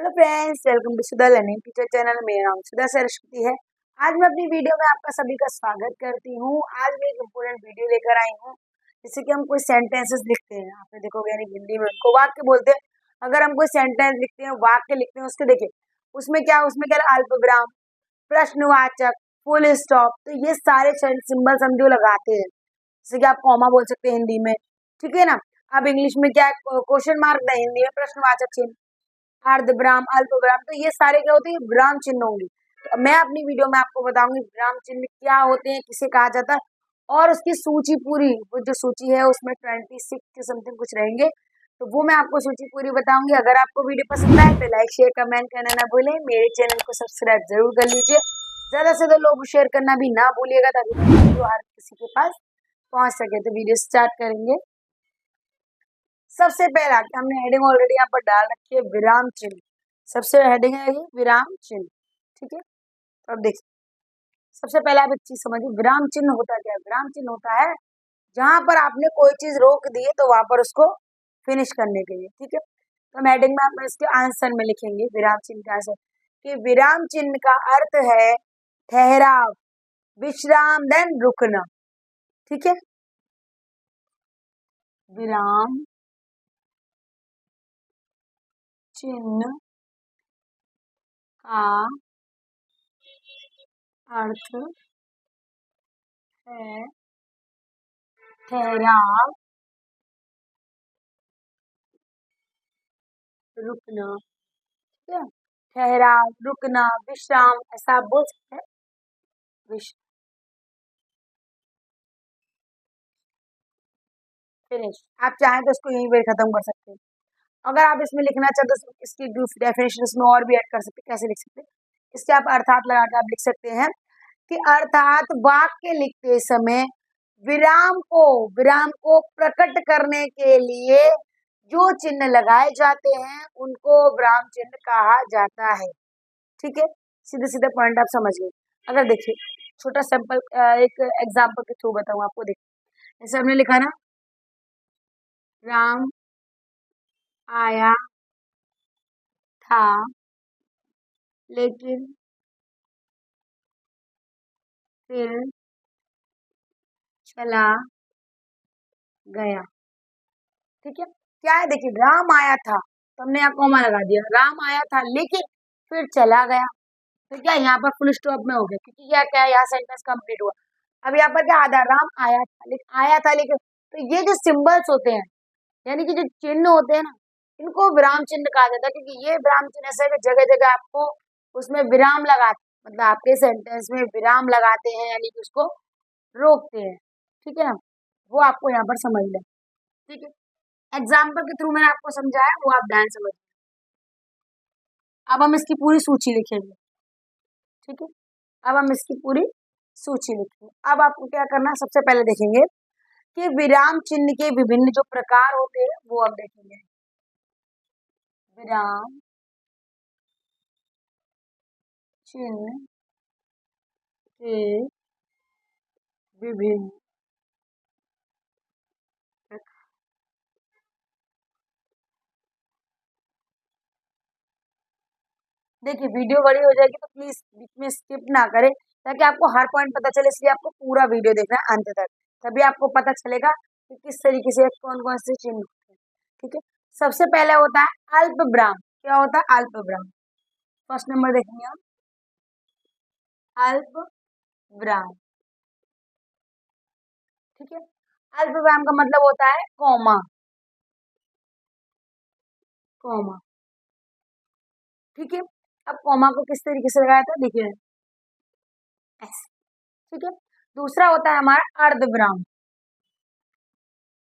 Hello friends, welcome to Sudha learning teacher channel. मेरा नाम सुधा सरस्वती है। आज मैं अपनी वीडियो में आपका सभी का स्वागत करती हूँ। आज मैं एक इम्पोर्टेंट वीडियो लेकर आई हूँ। जैसे कि हम कोई सेंटेंसेस लिखते हैं, आपने देखोगे यानी हिंदी में उनको वाक्य बोलते हैं। अगर हम कोई सेंटेंस लिखते हैं, वाक्य लिखते हैं, उसके देखिए उसमें क्या अल्पविराम, प्रश्नवाचक, फुल स्टॉप, तो ये सारे सिंबल्स हम जो लगाते हैं, जैसे कि आप कॉमा बोल सकते हैं हिंदी में, ठीक है ना। अब इंग्लिश में क्या क्वेश्चन मार्क है, हिंदी में प्रश्नवाचक चिन्ह, अर्धविराम, अल्पविराम, तो ये सारे क्या होते हैं, विराम चिन्ह होंगे। तो मैं अपनी वीडियो में आपको बताऊंगी विराम चिन्ह क्या होते हैं, किसे कहा जाता है, और उसकी सूची पूरी, वो जो सूची है उसमें 26 के समथिंग कुछ रहेंगे, तो वो मैं आपको सूची पूरी बताऊंगी। अगर आपको वीडियो पसंद आए तो लाइक शेयर कमेंट करना ना भूलें। मेरे चैनल को सब्सक्राइब जरूर कर लीजिए। ज्यादा से ज्यादा लोग शेयर करना भी ना भूलिएगा, ताकि वीडियो हर किसी के पास पहुंच सके। तो वीडियो स्टार्ट करेंगे। सबसे पहला हमने हेडिंग ऑलरेडी यहाँ पर डाल रखी है, विराम चिन्ह। सबसे हेडिंग है ये विराम चिन्ह, ठीक है। तो अब देखिए, सबसे पहले आप एक चीज समझिए, विराम चिन्ह होता क्या है। विराम चिन्ह होता है जहां पर आपने कोई चीज रोक दी है, तो वहां पर उसको फिनिश करने के लिए, ठीक है। तो हम हेडिंग में आप इसके आंसर में लिखेंगे विराम चिन्ह का आंसर, कि विराम चिन्ह का अर्थ है ठहराव, विश्राम, देन रुकना, ठीक है। विराम चिन्ह का अर्थ है ठहराव, रुकना, ठीक है। ठहराव, रुकना, विश्राम, ऐसा आप बोल सकते हैं। फिनिश, आप चाहें तो इसको यहीं पर खत्म कर सकते हैं। अगर आप इसमें लिखना चाहते तो इसकी डेफिनेशन इसमें और भी ऐड कर सकते हैं। कैसे लिख सकते हैं, इसके आप अर्थात लगा के आप लिख सकते हैं कि अर्थात वाक्य लिखते समय विराम को प्रकट करने के लिए जो चिन्ह लगाए जाते हैं उनको विराम चिन्ह कहा जाता है, ठीक है। सीधे सीधे पॉइंट आप समझ गए। अगर देखिए छोटा सैंपल एक एग्जांपल के थ्रू बताऊं आपको। देखिए जैसे हमने लिखा ना, राम आया था लेकिन फिर चला गया, ठीक है। क्या है, देखिए राम आया था, तो हमने यहाँ कॉमा लगा दिया, राम आया था लेकिन फिर चला गया, तो क्या यहाँ पर फुल स्टॉप में हो गया, क्योंकि क्या क्या यहाँ सेंटेंस कंप्लीट हुआ। अब यहाँ पर क्या आधा, राम आया था लेकिन, तो ये जो सिंबल्स होते हैं, यानी कि जो चिन्ह होते हैं ना, इनको विराम चिन्ह कहा जाता है, क्योंकि ये विराम चिन्ह ऐसे है कि जगह जगह आपको उसमें विराम लगाते, मतलब आपके सेंटेंस में विराम लगाते हैं, यानी कि उसको रोकते हैं, ठीक है ना। वो आपको यहाँ पर समझ लें, ठीक है। एग्जाम्पल के थ्रू मैंने आपको समझाया, वो आप ध्यान समझ। अब हम इसकी पूरी सूची लिखेंगे, ठीक है। अब हम इसकी पूरी सूची लिखेंगे। अब आपको क्या करना है, सबसे पहले देखेंगे कि विराम चिन्ह के विभिन्न जो प्रकार होते हैं वो हम देखेंगे। विराम चिन्ह के विभिन्न प्रकार। देखिए वीडियो बड़ी हो जाएगी तो प्लीज बीच में स्किप ना करें, ताकि आपको हर पॉइंट पता चले, इसलिए आपको पूरा वीडियो देखना है अंत तक, तभी आपको पता चलेगा कि किस तरीके से कौन कौन से चिन्ह होते हैं, ठीक है। सबसे पहले होता है अल्प विराम। क्या होता है अल्प विराम, फर्स्ट नंबर देखेंगे हम, अल्प विराम, ठीक है। अल्प विराम का मतलब होता है कॉमा, कॉमा, ठीक है। अब कॉमा को किस तरीके से लगाया था, देखिए ऐसे, ठीक है। दूसरा होता है हमारा अर्धविराम।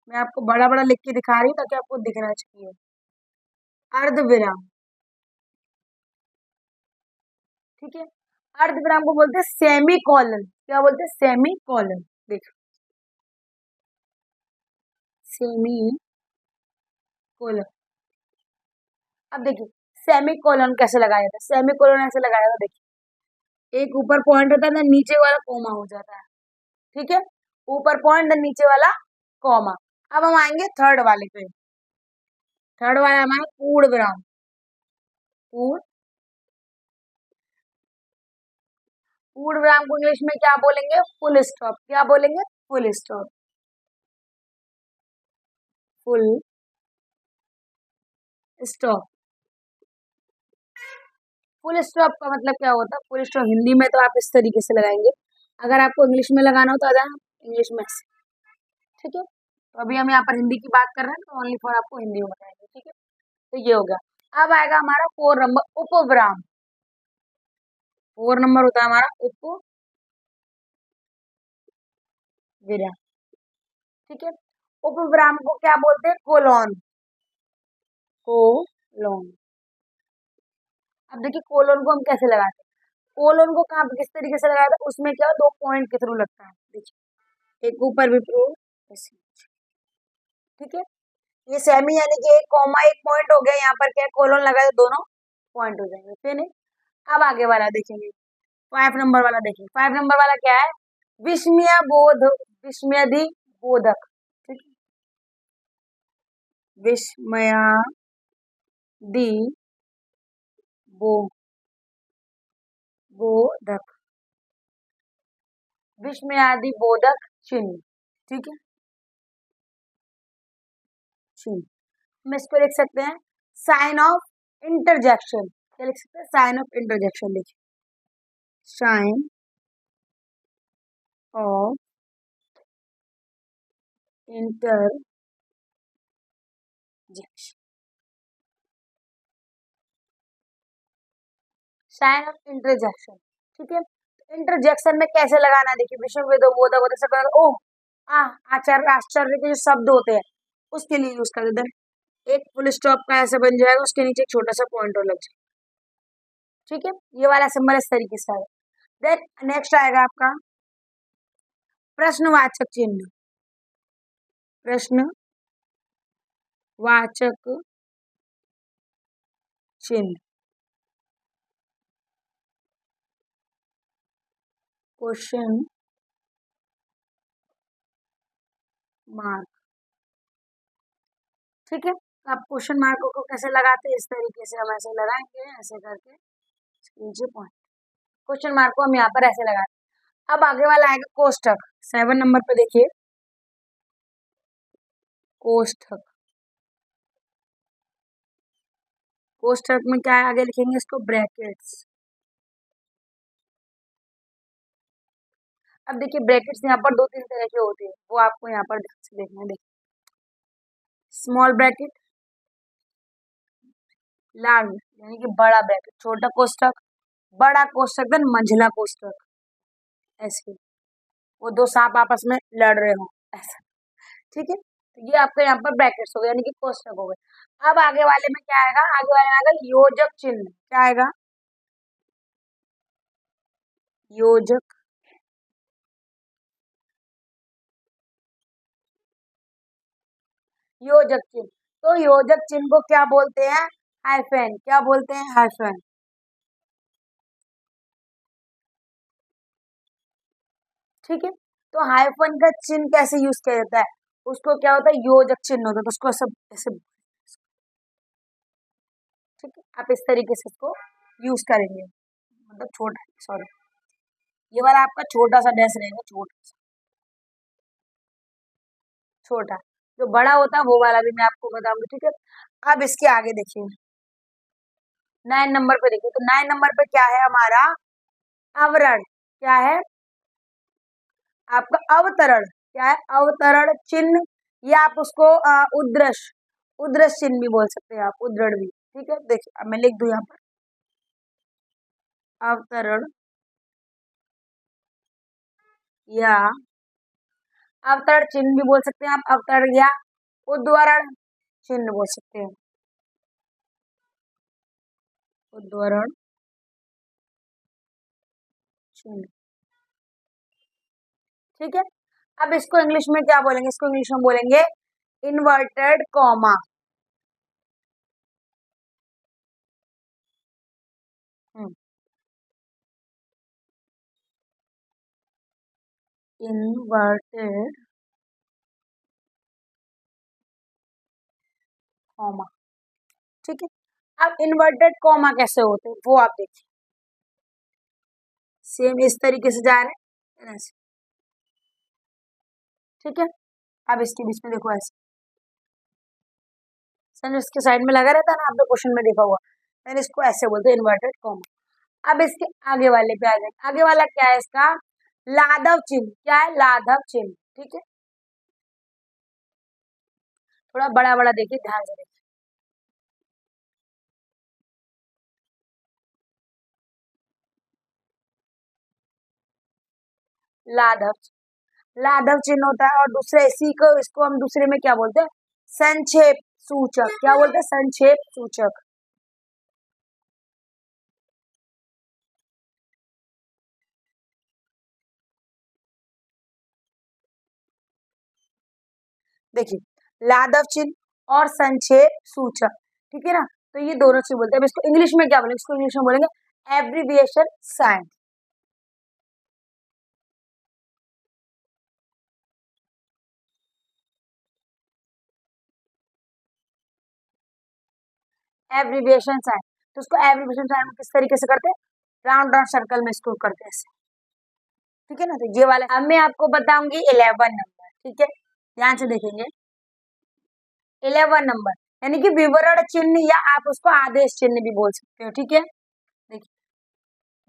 मैं आपको बड़ा बड़ा लिख के दिखा रही हूँ ताकि आपको दिखना चाहिए। अर्धविराम, ठीक है। अर्धविराम को बोलते हैं सेमी कॉलन। क्या बोलते हैं, सेमी कॉलन। देखो सेमी कॉलन। अब देखिए सेमी कॉलन कैसे लगाया जाता है, सेमी कॉलन ऐसे लगाया जाता है, देखिए एक ऊपर पॉइंट होता है, नीचे वाला कॉमा हो जाता है, ठीक है। ऊपर पॉइंट, नीचे वाला कॉमा। अब हम आएंगे थर्ड वाले पे। थर्ड वाला हमारा पूर्ण विराम। पूर्ण पूर्ण विराम को इंग्लिश में क्या बोलेंगे? Full stop. क्या बोलेंगे? Full stop. Full stop. Full stop का मतलब क्या होता है? फुल स्टॉप हिंदी में तो आप इस तरीके से लगाएंगे, अगर आपको इंग्लिश में लगाना हो तो आ जाना इंग्लिश में ऐसे। ठीक है, तो अभी हम यहाँ पर हिंदी की बात कर रहे हैं तो ओनली फॉर आपको हिंदी में बताएंगे। ठीक है, तो ये हो गया। अब आएगा हमारा 4 नंबर, उपविराम। 4 नंबर होता है हमारा उपविराम। ठीक है, उपविराम को क्या बोलते हैं? कोलोन। कोलोन। अब देखिए कोलोन को हम कैसे लगाते हैं। कोलोन को कहाँ पे किस तरीके से लगाते हैं? उसमें क्या 2 पॉइंट के थ्रू लगता है। देखिए एक ऊपर विप्रो ऐसे। ठीक है, ये सेमी यानी कि एक कॉमा एक पॉइंट हो गया, यहाँ पर क्या कोलोन लगा तो दोनों पॉइंट हो जाएंगे। फिर नहीं, अब आगे वाला देखेंगे, 5 नंबर वाला देखिए। 5 नंबर वाला क्या है? विस्मय बोध, विस्मयादि बोधक। ठीक है, विस्मयादि बो बोधक, विस्मयादि बोधक चिन्ह। ठीक है, चिन्ह हम इसको लिख सकते हैं साइन ऑफ इंटरजेक्शन। क्या लिख सकते हैं? Sign of interjection. देखिए sign of interjection. Sign of interjection. ठीक है, इंटरजेक्शन में कैसे लगाना है? देखिए विषम वेदो बोधक होता है, ओ आ आचार्य आश्चर्य के जो शब्द होते हैं उसके लिए यूज कर देते हैं। एक फुल स्टॉप का ऐसे बन जाएगा, उसके नीचे एक छोटा सा पॉइंट और लग जाएगा। ठीक है, ये वाला सिंबल इस तरीके से आएगा। देन नेक्स्ट आएगा आपका प्रश्नवाचक चिन्ह। प्रश्नवाचक चिन्ह, क्वेश्चन मार्क। ठीक है, तो आप क्वेश्चन मार्क को कैसे लगाते हैं? इस तरीके से हम ऐसे लगाएंगे, ऐसे करके नीचे पॉइंट। क्वेश्चन मार्क को हम यहाँ पर ऐसे लगाते हैं। अब आगे वाला आएगा कोष्ठक। 7 नंबर पे देखिए कोष्ठक। कोष्ठक में क्या है? आगे लिखेंगे इसको ब्रैकेट्स। अब देखिए ब्रैकेट्स यहाँ पर 2-3 तरह के होते हैं, वो आपको यहाँ पर ध्यान से देखना है। देखिए स्मॉल ब्रैकेट, लार्ज यानी कि बड़ा ब्रैकेट, छोटा कोष्ठक, बड़ा कोष्ठक, देन मंझला कोष्ठक। ऐसे वो 2 सांप आपस में लड़ रहे हो ऐसा। ठीक है, तो ये आपके यहाँ पर ब्रैकेट्स हो गए यानी कि कोष्ठक हो गए। अब आगे वाले में क्या आएगा? आगे वाले में आएगा योजक चिन्ह। क्या आएगा? योजक। योजक चिन्ह, तो योजक चिन्ह को क्या बोलते हैं? हाइफेन। क्या बोलते हैं? हाइफेन। ठीक है, तो हाइफन का चिन्ह कैसे यूज किया जाता है? उसको क्या होता है? योजक चिन्ह होता है, तो उसको सब ऐसे। ठीक है, आप इस तरीके से इसको यूज करेंगे, मतलब छोटा, सॉरी ये वाला आपका छोटा सा डैश रहेगा, छोटा सा, छोटा। जो बड़ा होता है वो वाला भी मैं आपको बताऊंगी। ठीक है, अब इसके आगे देखिए 9 नंबर पे देखिए, तो 9 नंबर पे क्या है हमारा? अवरण। क्या है? आपका अवतरण। क्या है? अवतरण चिन्ह, या आप उसको उद्रश, उद्रश चिन्ह भी बोल सकते हैं आप, उद्रण भी। ठीक है, देखिए अब मैं लिख दूं यहाँ पर अवतरण, या अवतरण चिन्ह भी बोल सकते हैं आप, अवतरण या उद्वरण चिन्ह बोल सकते हैं, उद्वरण चिन्ह। ठीक है, अब इसको इंग्लिश में क्या बोलेंगे? इसको इंग्लिश में बोलेंगे इन्वर्टेड कॉमा। Inverted comma. ठीक है, अब इन्वर्टेड कॉमा कैसे होते हैं वो आप देखिए, सेम इस तरीके से जा रहे हैं ऐसे, ठीक है। अब इसके बीच में देखो ऐसे, सर इसके साइड में लगा रहता है ना, आपने क्वेश्चन में देखा हुआ, मैंने इसको ऐसे बोलते हैं इन्वर्टेड कॉमा। अब इसके आगे वाले पे आ जाए, आगे वाला क्या है इसका, लाघव चिन्ह, क्या है, लाघव चिन्ह, ठीक है। थोड़ा बड़ा बड़ा देखिए, ध्यान से देखिए, लाघव, लाघव चिन्ह होता है। और दूसरे इसी को, इसको हम दूसरे में क्या बोलते हैं, संक्षेप सूचक, क्या बोलते हैं, संक्षेप सूचक। देखिए लाघव चिन्ह और संक्षेप सूचक, ठीक है ना। तो ये दोनों चीज बोलते हैं। अब इसको इंग्लिश में क्या बोलेंगे, इसको इंग्लिश में बोलेंगे एब्रीविएशन साइन। एब्रीविएशन साइन, तो उसको एब्रीविएशन साइन किस तरीके से करते हैं, राउंड राउंड सर्कल में इसको करते हैं ऐसे, ठीक है ना। तो ये वाला अब मैं आपको बताऊंगी 11 नंबर, ठीक है, ध्यान से देखेंगे। 11 नंबर यानी कि विवरण चिन्ह, या आप उसको आदेश चिन्ह भी बोल सकते हो, ठीक है। देखिए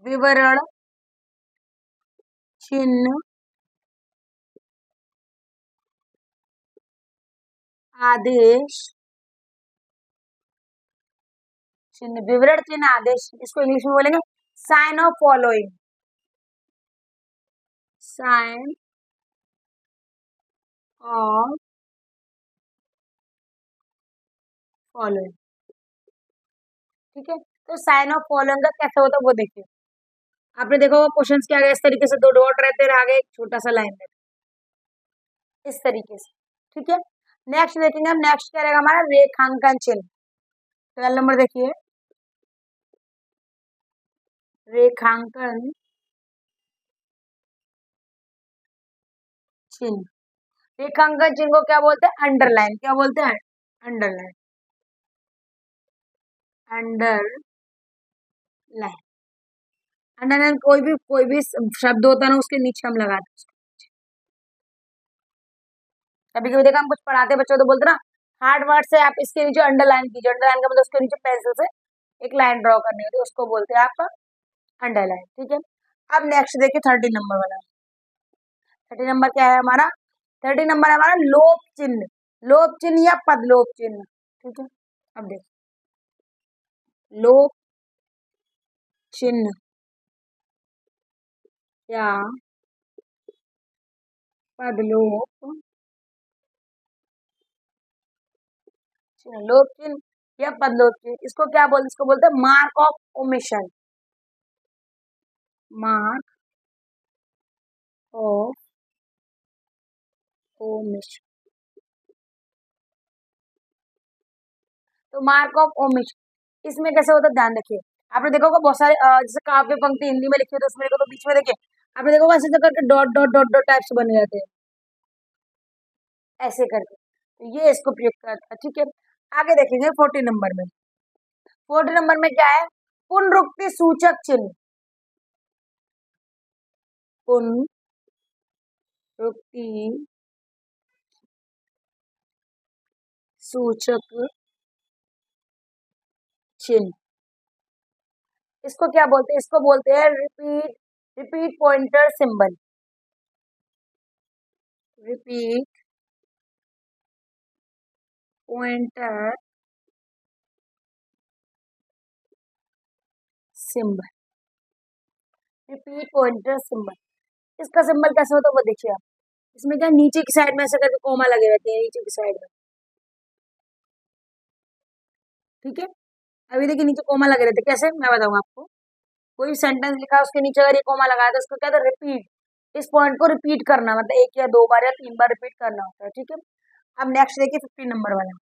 विवरण चिन्ह, आदेश चिन्ह, विवरण चिन्ह, आदेश, इसको इंग्लिश में बोलेंगे sign of following, sign of following, ठीक है। तो साइन ऑफ फॉलोइंग का कैसे होता है वो देखिए, आपने देखा होगा क्वेश्चंस के आगे इस तरीके से दो डॉट रहते हैं, आगे एक छोटा सा लाइन रहता है, इस तरीके से, ठीक है। नेक्स्ट देखेंगे हम, नेक्स्ट क्या रहेगा हमारा, रेखांकन चिन्ह। पहला नंबर देखिए, रेखांकन चिन्ह, रेखांकन चिन्ह को क्या बोलते हैं, अंडरलाइन, क्या बोलते हैं, अंडरलाइन, अंडरलाइन। अंडरलाइन कोई भी शब्द होता है ना, उसके नीचे हम लगाते हैं। कभी कभी देखा हम कुछ पढ़ाते बच्चों तो बोलते ना, हार्ड वर्ड से आप इसके नीचे अंडरलाइन कीजिए, अंडरलाइन का मतलब उसके नीचे पेंसिल से एक लाइन ड्रॉ करनी होती है, उसको बोलते हैं आप अंडरलाइन, ठीक है। अब नेक्स्ट देखिए 30 नंबर वाला, 30 नंबर क्या है हमारा, 30 नंबर है हमारा लोप चिन्ह, लोप चिन्ह या पदलोप चिन्ह, ठीक है। अब देखिए लोप चिन्ह या पदलोप चिन्ह, लोप चिन्ह या पदलोप चिन्ह, इसको क्या बोलते, इसको बोलते हैं mark of omission, mark of omission. तो मार्क ऑफ ओमिशन इसमें कैसे होता है, ध्यान रखिए। आपने देखा होगा बहुत सारे जैसे काव्य पंक्ति हिंदी में लिखी हो तो उसमें देखो, तो बीच में देखिए आपने देखा होगा ऐसे तो करके dot dot dot dot type से बन जाते हैं, ऐसे करके, तो ये इसको प्रयोग करता है, ठीक है। आगे देखेंगे 40 नंबर में, 40 नंबर में क्या है, पुनरुक्ति सूचक चिन्ह, पुनरुक्ति सूचक चिन्ह, इसको क्या बोलते हैं, इसको बोलते हैं repeat, repeat pointer symbol, repeat pointer symbol, repeat pointer symbol, इसका सिंबल कैसे होता है वो देखिए आप, इसमें क्या नीचे की साइड में ऐसे करके कोमा लगे रहते हैं, नीचे की साइड में, ठीक है। अभी देखिए नीचे कोमा लगे रहते हैं, कैसे मैं बताऊंगा आपको, कोई सेंटेंस लिखा है उसके नीचे अगर ये कोमा लगाया तो उसको क्या है, रिपीट, इस पॉइंट को रिपीट करना, मतलब एक या दो बार या तीन बार रिपीट करना होता है, ठीक है। अब नेक्स्ट देखिए 50 नंबर वाला,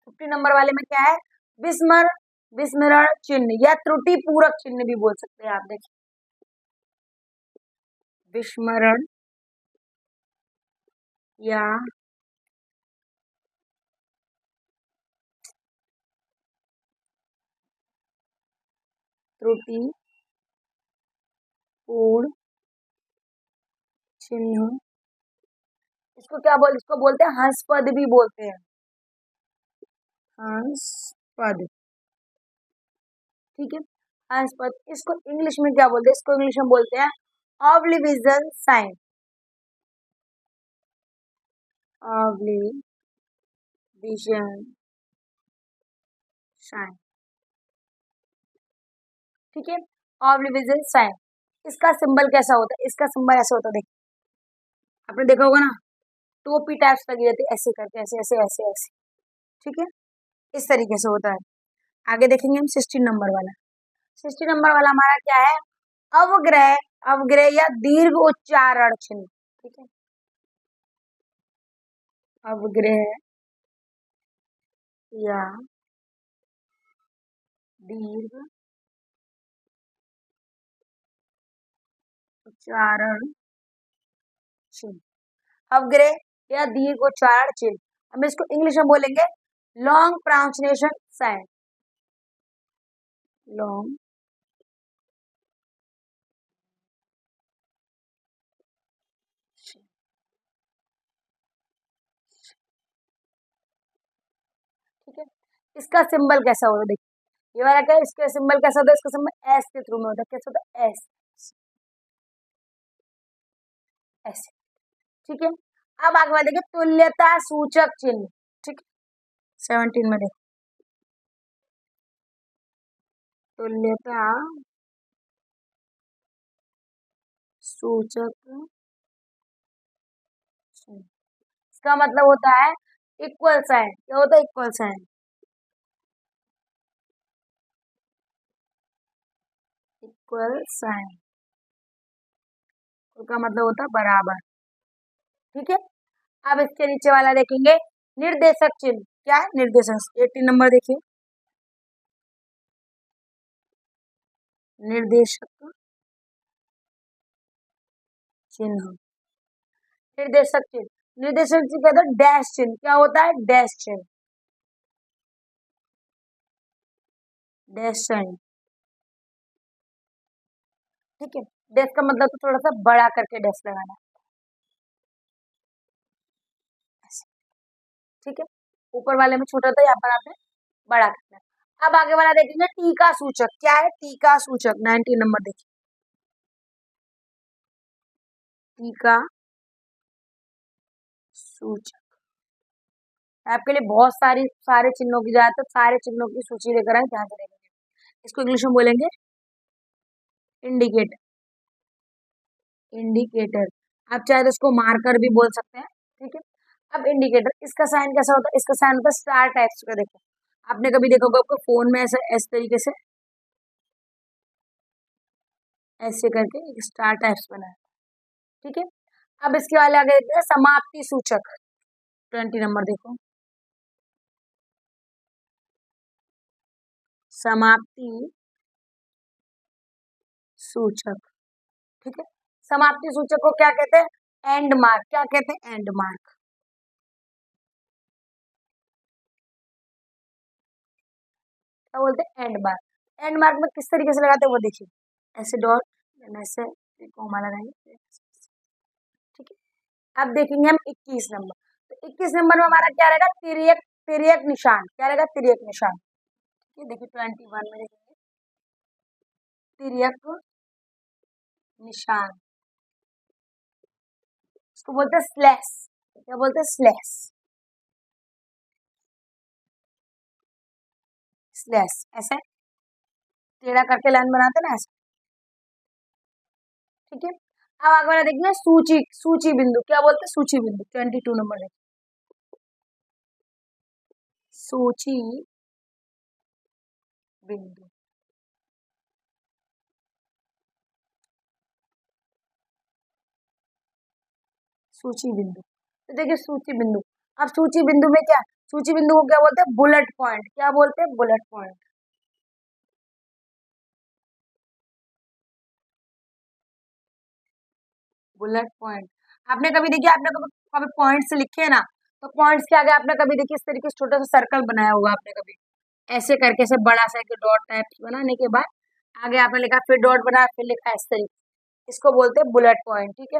50 नंबर वाले में क्या है, विस्मर, विस्मरण चिन्ह या त्रुटि पूरक चिन्ह भी बोल सकते हैं आप, देखिए विस्मरण या त्रुटिपूर्ण चिन्ह, इसको बोलते हैं हंस पद भी बोलते हैं, हंस पद। ठीक है, हंस पद। इसको इंग्लिश में क्या बोलते हैं? इसको इंग्लिश में बोलते हैं ऑब्लिविजन साइन, ऑब्लिविजन साइन। ठीक है, ऑब्लिविजन साइन। इसका सिंबल कैसा होता है? इसका सिंबल ऐसा होता है, देखिए आपने देखा होगा ना, टोपी टाइप्स लगी रहती है ऐसे करके, ऐसे ऐसे ऐसे ऐसे। ठीक है, इस तरीके से होता है। आगे देखेंगे हम 16 नंबर वाला। 16 नंबर वाला हमारा क्या है? अवग्रह, अवग्रह या दीर्घ उच्चारण चिन्ह। ठीक है, अवग्रह या दीर्घ उच्चारण चिन्ह, अवग्रह या दीर्घ उच्चारण चिन्ह। हम इसको इंग्लिश में बोलेंगे लॉन्ग प्रोनाउंसिएशन साइन, लॉन्ग ठीक है, इसका सिंबल कैसा होगा? देखिए ये वाला क्या है? इसका सिंबल कैसा होता है? इसका सिंबल एस के थ्रू में होता है। कैसा होता है? एस, ऐसे। ठीक है, अब आगे बढ़ देखिए तुल्यता सूचक चिन्ह। ठीक है, 17 में देखो तुल्यता सूचक चिन्ह, इसका मतलब होता है इक्वल साइन। क्या होता है? इक्वल साइन, इक्वल साइन, उसका मतलब होता है बराबर। ठीक है, अब इसके नीचे वाला देखेंगे निर्देशक चिन्ह। क्या है? निर्देशक। 18 नंबर देखिए, निर्देशक चिन्ह, निर्देशक चिन्ह। निर्देशक चिन्ह कहते हैं डैश चिन्ह। क्या होता है? डैश चिन्ह, डैश साइन। ठीक है, डैश का मतलब तो थोड़ा सा बड़ा करके डैश लगाना। ऐसे। ठीक है, ऊपर वाले में छोटा था, यहाँ पर आपने बड़ा करना है। अब आगे वाला देखेंगे टीका सूचक। क्या है? टीका सूचक। 19 नंबर देखिए, टीका सूचक। आपके लिए बहुत सारे चिन्हों की, ज्यादातर सारे चिन्हों की सूची लेकर आए, ध्यान से देखेंगे। इसको इंग्लिश में बोलेंगे इंडिकेटर, इंडिकेटर। आप चाहे तो इसको मार्कर भी बोल सकते हैं। ठीक है, अब इंडिकेटर, इसका साइन कैसा होता है? इसका साइन होता है स्टार टाइप्स का। देखो आपने कभी देखा होगा आपको फोन में ऐसे इस तरीके से ऐसे करके एक स्टार टाइप्स बना है। ठीक है, अब इसके वाले आगे देखते हैं समाप्ति सूचक। 20 नंबर देखो, समाप्ति सूचक। ठीक है, समाप्ति सूचक को क्या कहते हैं? And mark. क्या कहते हैं? And mark. क्या बोलते हैं? And mark. एंड मार्क में किस तरीके से लगाते हैं वो देखिए, ऐसे डॉट, ऐसे कॉमा लगाएंगे। ठीक है, अब देखेंगे हम 21 नंबर। तो 21 नंबर में हमारा क्या रहेगा? तिर्यक, तिर्यक निशान। क्या रहेगा? तिर्यक निशान। ठीक है, देखिए 21 में देखेंगे तिर्यक निशान, इसको बोलते हैं स्लैश। क्या बोलते हैं? Slash, slash. ऐसे टेढ़ा करके लाइन बनाते हैं ना, ऐसे। ठीक है, अब आगे वाला देखना सूची, सूची बिंदु। क्या बोलते हैं? सूची बिंदु। 22 नंबर है, सूची बिंदु। सूची बिंदु, तो देखिए सूची बिंदु। अब सूची बिंदु में क्या? सूची बिंदु को क्या बोलते हैं? Bullet point. क्या बोलते हैं? Bullet point, bullet point. आपने कभी देखिए, आपने कभी कभी पॉइंट्स लिखे हैं ना, तो पॉइंट्स के आगे आपने कभी देखिए इस तरीके से छोटा सा सर्कल बनाया होगा आपने कभी, ऐसे करके से बड़ा सा एक डॉट टाइप बनाने के बाद आगे आपने लिखा, फिर डॉट बना, फिर लिखा इस तरीके, इसको बोलते हैं बुलेट पॉइंट। ठीक है,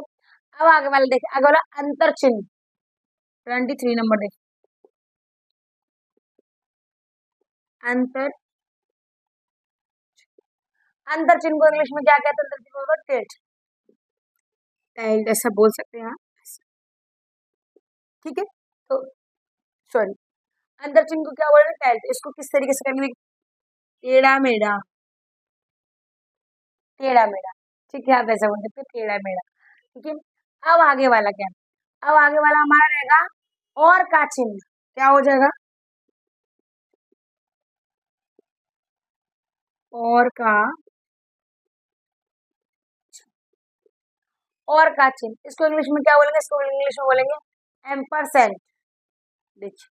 अब आगे वाला देखिए, आगे वाला अंतर चिन्ह 23 नंबर देखिए, अंतर अंतर चिन्ह को इंग्लिश में क्या कहते हैं? अंतर चिन्ह को टिल्ट, टिल्ट ऐसा बोल सकते हैं आप। ठीक है, तो सॉरी, अंतर चिन्ह को क्या बोलेंगे? टिल्ट। इसको किस तरीके से करेंगे? टेढ़ा मेढ़ा, टेढ़ा मेढ़ा। ठीक है, आप ऐसा बोल सकते हैं, टेढ़ा मेढ़ा। ठीक है, अब आगे वाला क्या? अब आगे वाला हमारा रहेगा और का चिन्ह, क्या हो जाएगा? और का, और का चिन्ह, इसको इंग्लिश में क्या बोलेंगे? इसको इंग्लिश में बोलेंगे एम्परसेंड। देखिए,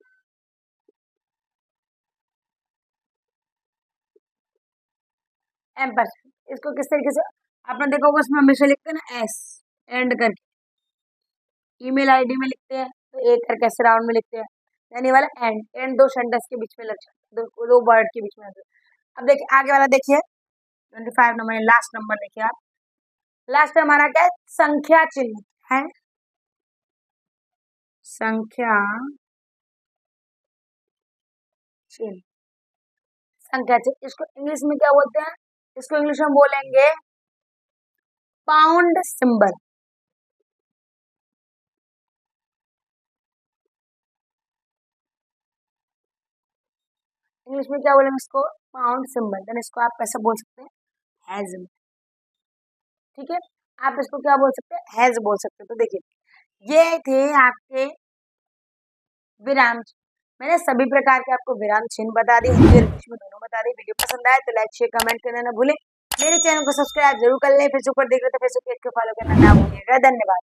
एम्परसेंड, इसको किस तरीके से आपने देखा होगा, उसमें हमेशा लिखते हैं ना एस, एंड करके। ईमेल आईडी में लिखते हैं तो एक करके ऐसे राउंड में लिखते हैं, यानी वाला एंड, एंड दो सेंटेंस के बीच में लग जाता है, दो वर्ड के बीच में लग जाता है। अब देखिए आगे वाला, देखिए 25 नंबर, लास्ट नंबर देखिए आप, लास्ट में हमारा क्या है? संख्या चिन्ह है, संख्या चिन्ह, संख्या चिन्ह, इसको इंग्लिश में क्या बोलते हैं? इसको इंग्लिश में बोलेंगे पाउंड सिंबल। इंग्लिश में क्या बोलेंगे इसको? Pound symbol. देन इसको आप कैसे बोल सकते हैं? हैज। ठीक है, आप इसको क्या बोल सकते हैं? हैज बोल सकते हैं। तो देखिए, ये थे आपके विराम चिन्ह। मैंने सभी प्रकार के आपको विराम चिन्ह बता दिए, हिंदी और इंग्लिश में दोनों बता दिए। वीडियो पसंद आए तो लाइक शेयर कमेंट करना ना भूलें। मेरे चैनल को सब्सक्राइब जरूर कर लें। फेसबुक पर देख रहे तो फेसबुक पेज को फॉलो करना ना भूलिएगा। धन्यवाद।